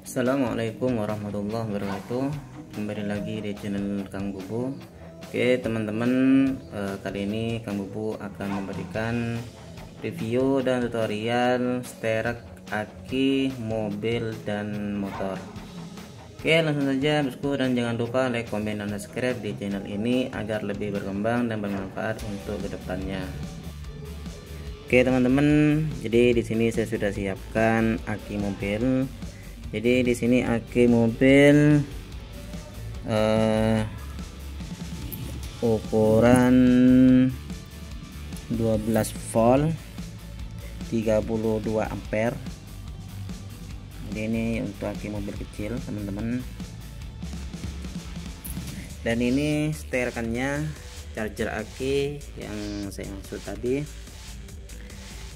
Assalamualaikum warahmatullahi wabarakatuh. Kembali lagi di channel Kang Bubu. Oke teman-teman, kali ini Kang Bubu akan memberikan review dan tutorial seterek aki mobil dan motor. Oke, langsung saja bosku, dan jangan lupa like, komen, dan subscribe di channel ini agar lebih berkembang dan bermanfaat untuk kedepannya. Oke teman-teman, jadi di sini saya sudah siapkan aki mobil. Jadi di sini aki mobil ukuran 12 volt 32 ampere. Jadi ini untuk aki mobil kecil teman-teman. Dan ini seterekannya charger aki yang saya maksud tadi.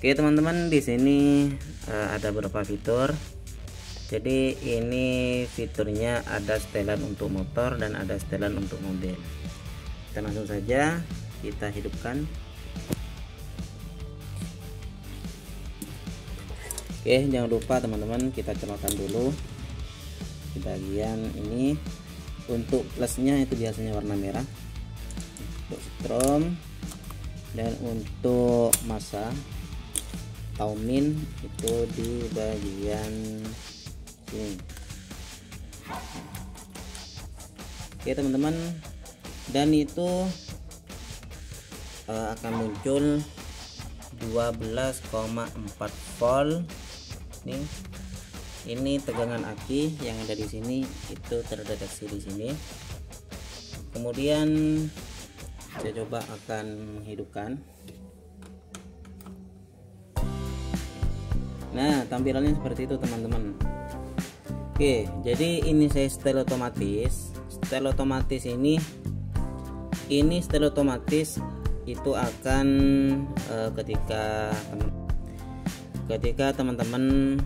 Oke teman-teman, di sini ada beberapa fitur. Jadi ini fiturnya ada setelan untuk motor dan ada setelan untuk mobil. Kita langsung saja kita hidupkan. Oke, jangan lupa teman-teman, kita colokkan dulu di bagian ini. Untuk plusnya itu biasanya warna merah untuk strom, dan untuk massa atau min itu di bagian sini. Oke teman-teman, dan itu akan muncul 12,4 volt. Ini tegangan aki yang ada di sini itu terdeteksi di sini. Kemudian saya coba akan menghidupkan. Nah, tampilannya seperti itu teman-teman. Oke, jadi ini saya setel otomatis. Setel otomatis ini setel otomatis itu akan ketika teman-teman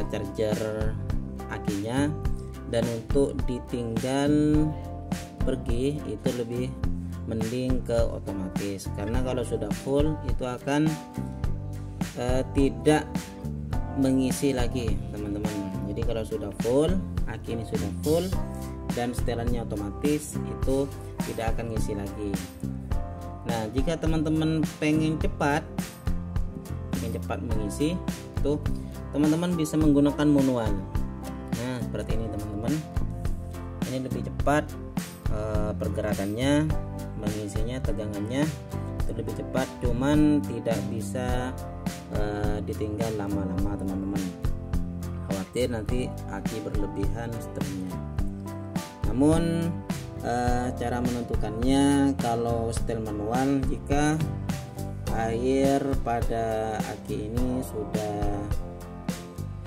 charger akinya, dan untuk ditinggal pergi itu lebih mending ke otomatis, karena kalau sudah full itu akan tidak mengisi lagi teman-teman. Jadi kalau sudah full, aki ini sudah full dan setelannya otomatis, itu tidak akan ngisi lagi. Nah, jika teman-teman pengen cepat mengisi, itu teman-teman bisa menggunakan manual. Nah, seperti ini teman-teman. Ini lebih cepat pergerakannya, mengisinya, tegangannya itu lebih cepat, cuman tidak bisa ditinggal lama-lama teman-teman. Khawatir nanti aki berlebihan stromnya. Namun cara menentukannya kalau setel manual, jika air pada aki ini sudah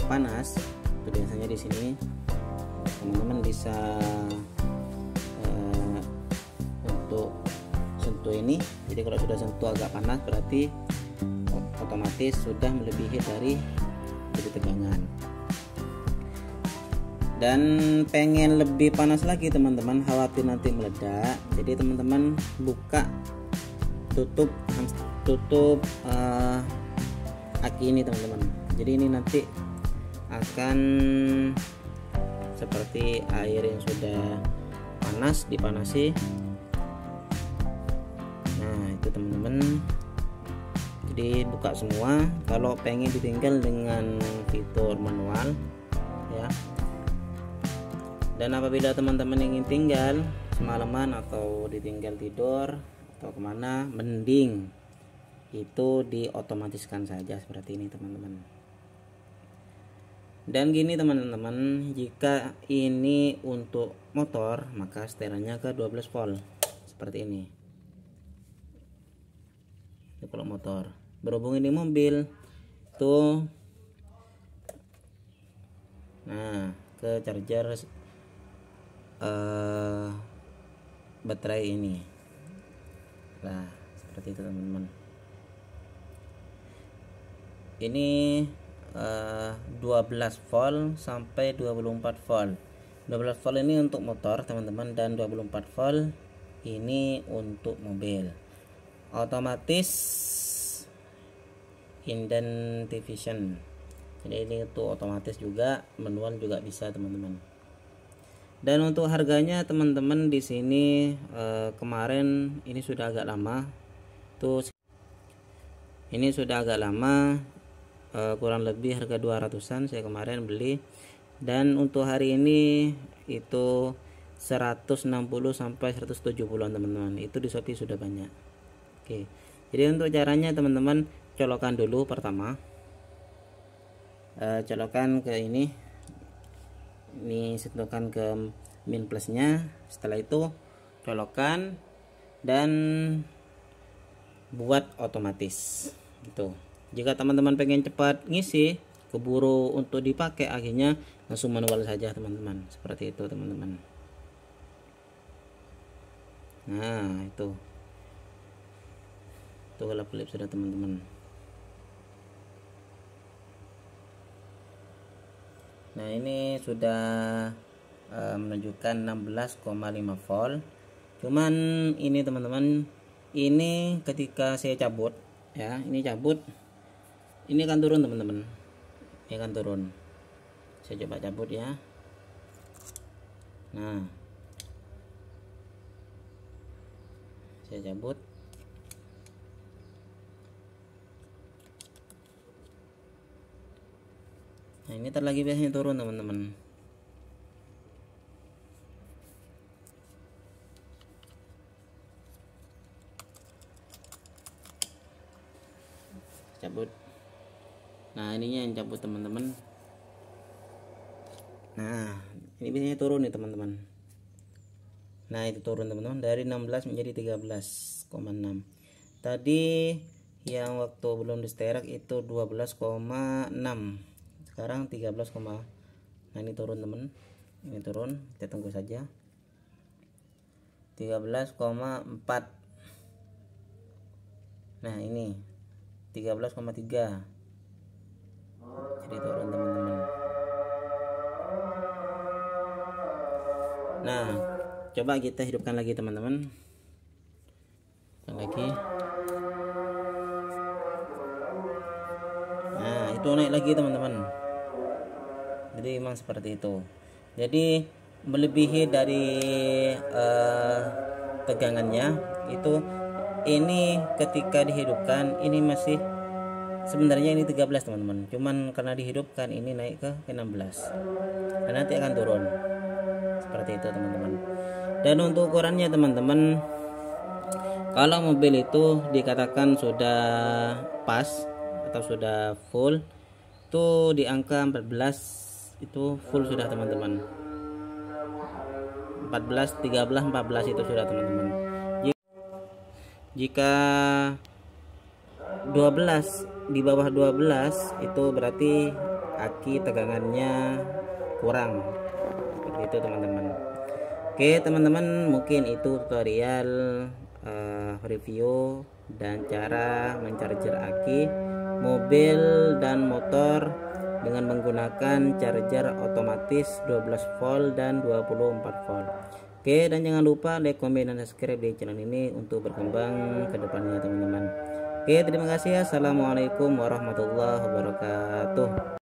panas, itu biasanya di sini teman-teman bisa untuk sentuh ini. Jadi kalau sudah sentuh agak panas, berarti otomatis sudah melebihi dari tegangan. Dan pengen lebih panas lagi teman-teman, khawatir nanti meledak, jadi teman-teman buka tutup aki ini teman-teman. Jadi ini nanti akan seperti air yang sudah panas dipanasi. Nah itu teman-teman, jadi buka semua. Kalau pengen ditinggal dengan fitur manual ya. Dan apabila teman-teman ingin tinggal semalaman atau ditinggal tidur atau kemana, mending itu diotomatiskan saja seperti ini teman-teman. Dan gini teman-teman, jika ini untuk motor maka setelannya ke 12 volt seperti ini. Itu kalau motor. Berhubung ini mobil tuh, nah ke charger baterai ini. Nah seperti itu teman-teman. Ini 12 volt sampai 24 volt. 12 volt ini untuk motor teman-teman, dan 24 volt ini untuk mobil. Otomatis identification. Jadi ini untuk otomatis juga, manual juga bisa teman-teman. Dan untuk harganya teman-teman di sini kemarin ini sudah agak lama tuh, ini sudah agak lama, kurang lebih harga 200-an saya kemarin beli. Dan untuk hari ini itu 160 sampai 170-an teman-teman, itu di Shopee sudah banyak. Oke, jadi untuk caranya teman-teman colokan dulu pertama, colokan ke ini sentuhkan ke min plusnya. Setelah itu colokan dan buat otomatis gitu. Jika teman-teman pengen cepat ngisi, keburu untuk dipakai, akhirnya langsung manual saja teman-teman, seperti itu teman-teman. Nah itu kelap-kelip sudah teman-teman. Nah ini sudah menunjukkan 16,5 volt. Cuman ini teman-teman, ini ketika saya cabut ya, ini cabut, ini akan turun teman-teman, ini akan turun. Saya coba cabut ya. Nah saya cabut, nah ini lagi biasanya turun teman-teman. Cabut, nah ininya yang cabut teman-teman. Nah ini biasanya turun nih teman-teman. Nah itu turun teman-teman, dari 16 menjadi 13,6. Tadi yang waktu belum disterak itu 12,6, sekarang 13, nah ini turun teman, ini turun, kita tunggu saja. 13,4, nah ini 13,3, jadi turun teman-teman. Nah coba kita hidupkan lagi teman-teman, lagi. Nah itu naik lagi teman-teman. Jadi memang seperti itu. Jadi melebihi dari tegangannya itu, ini ketika dihidupkan ini masih, sebenarnya ini 13 teman-teman, cuman karena dihidupkan ini naik ke 16, dan nanti akan turun seperti itu teman-teman. Dan untuk ukurannya teman-teman, kalau mobil itu dikatakan sudah pas atau sudah full, itu di angka 14 itu full sudah teman-teman. 14, 13, 14 itu sudah teman-teman. Jika 12, di bawah 12 itu berarti aki tegangannya kurang, seperti itu teman-teman. Oke teman-teman, mungkin itu tutorial review dan cara mencharger aki mobil dan motor dengan menggunakan charger otomatis 12 volt dan 24 volt. Oke, dan jangan lupa like, komen, dan subscribe di channel ini untuk berkembang ke depannya teman-teman. Oke, terima kasih. Assalamualaikum warahmatullahi wabarakatuh.